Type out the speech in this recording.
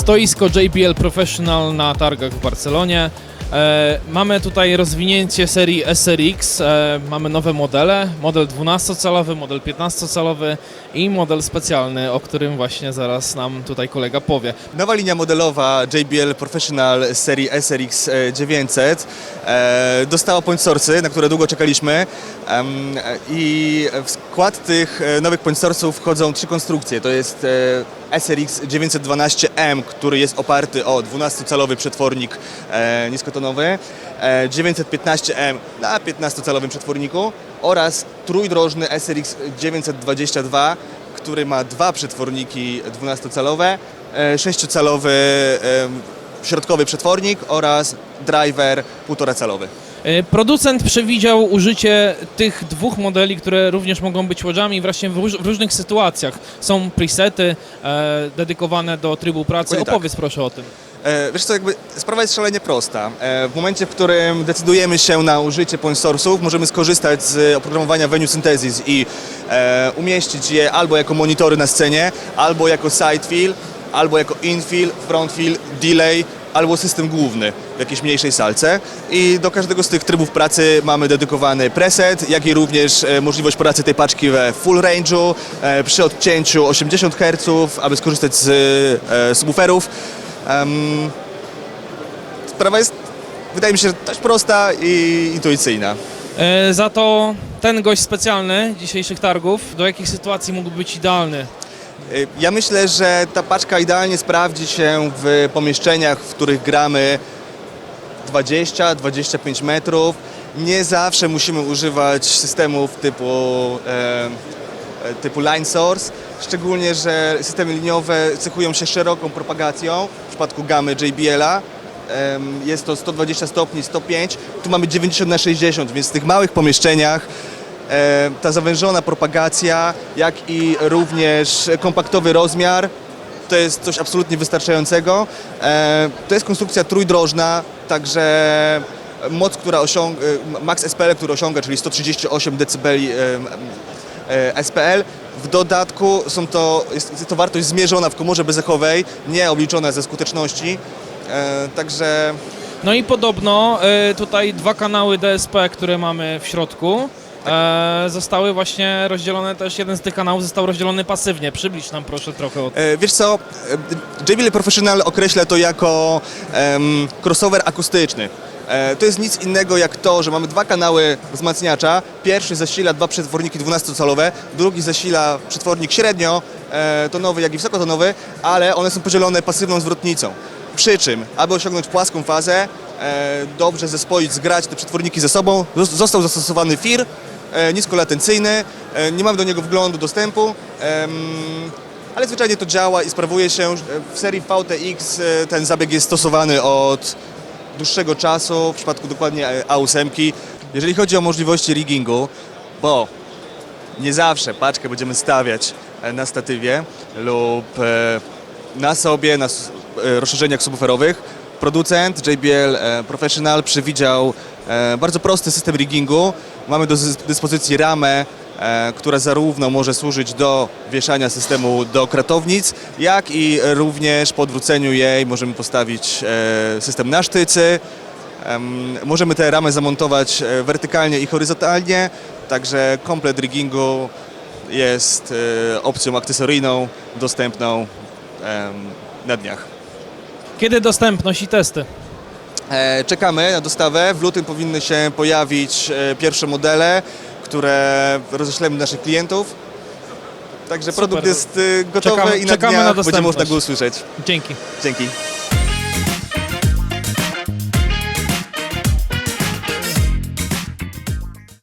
stoisko JBL Professional na targach w Barcelonie. Mamy tutaj rozwinięcie serii SRX, mamy nowe modele, model 12-calowy, model 15-calowy i model specjalny, o którym właśnie zaraz nam tutaj kolega powie. Nowa linia modelowa JBL Professional z serii SRX 900 dostała point source'y, na które długo czekaliśmy, i w skład tych nowych point source'ów wchodzą trzy konstrukcje. To jest SRX 912M, który jest oparty o 12-calowy przetwornik niskotonowy, 915M na 15-calowym przetworniku oraz trójdrożny SRX 922, który ma dwa przetworniki 12-calowe, 6-calowy środkowy przetwornik oraz driver 1,5-calowy. Producent przewidział użycie tych dwóch modeli, które również mogą być łodziami właśnie w różnych sytuacjach. Są presety dedykowane do trybu pracy. Dokładnie tak. Opowiedz proszę o tym. Wiesz co, sprawa jest szalenie prosta. W momencie, w którym decydujemy się na użycie point source'ów, możemy skorzystać z oprogramowania Venue Synthesis i umieścić je albo jako monitory na scenie, albo jako side fill, albo jako infill, front fill, delay, albo system główny w jakiejś mniejszej salce. I do każdego z tych trybów pracy mamy dedykowany preset, jak i również możliwość pracy tej paczki we full range'u, przy odcięciu 80 Hz, aby skorzystać z subwooferów. Sprawa jest, wydaje mi się, dość prosta i intuicyjna. Za to ten gość specjalny dzisiejszych targów, do jakich sytuacji mógłby być idealny? Ja myślę, że ta paczka idealnie sprawdzi się w pomieszczeniach, w których gramy 20-25 metrów. Nie zawsze musimy używać systemów typu line source, szczególnie, że systemy liniowe cechują się szeroką propagacją. W przypadku gamy JBL-a jest to 120 stopni, 105, tu mamy 90/60, więc w tych małych pomieszczeniach ta zawężona propagacja, jak i również kompaktowy rozmiar, to jest coś absolutnie wystarczającego. To jest konstrukcja trójdrożna, także moc, która osiąga, max SPL, który osiąga, czyli 138 dB SPL. W dodatku jest to wartość zmierzona w komorze bezechowej, nie obliczona ze skuteczności, także... No i podobno tutaj dwa kanały DSP, które mamy w środku, zostały właśnie rozdzielone, też jeden z tych kanałów został rozdzielony pasywnie. Przybliż nam proszę trochę o tym. Wiesz co, JBL Professional określa to jako crossover akustyczny. To jest nic innego jak to, że mamy dwa kanały wzmacniacza. Pierwszy zasila dwa przetworniki 12-calowe, drugi zasila przetwornik średnio tonowy, jak i wysokotonowy, ale one są podzielone pasywną zwrotnicą. Przy czym, aby osiągnąć płaską fazę, dobrze zespoić, zgrać te przetworniki ze sobą, został zastosowany FIR niskolatencyjny, nie mamy do niego wglądu, dostępu, ale zwyczajnie to działa i sprawuje się. W serii VTX ten zabieg jest stosowany od dłuższego czasu, w przypadku dokładnie A8. Jeżeli chodzi o możliwości riggingu, bo nie zawsze paczkę będziemy stawiać na statywie lub na sobie, na rozszerzeniach subwooferowych, producent JBL Professional przewidział bardzo prosty system riggingu. Mamy do dyspozycji ramę, która zarówno może służyć do wieszania systemu do kratownic, jak i również po odwróceniu jej możemy postawić system na sztycy. Możemy tę ramę zamontować wertykalnie i horyzontalnie, także komplet riggingu jest opcją akcesoryjną, dostępną na dniach. Kiedy dostępność i testy? Czekamy na dostawę. W lutym powinny się pojawić pierwsze modele, które roześlemy do naszych klientów. Także super. Produkt jest gotowy i na czekamy dniach na będzie można dostępność. go usłyszeć. Dzięki. Dzięki.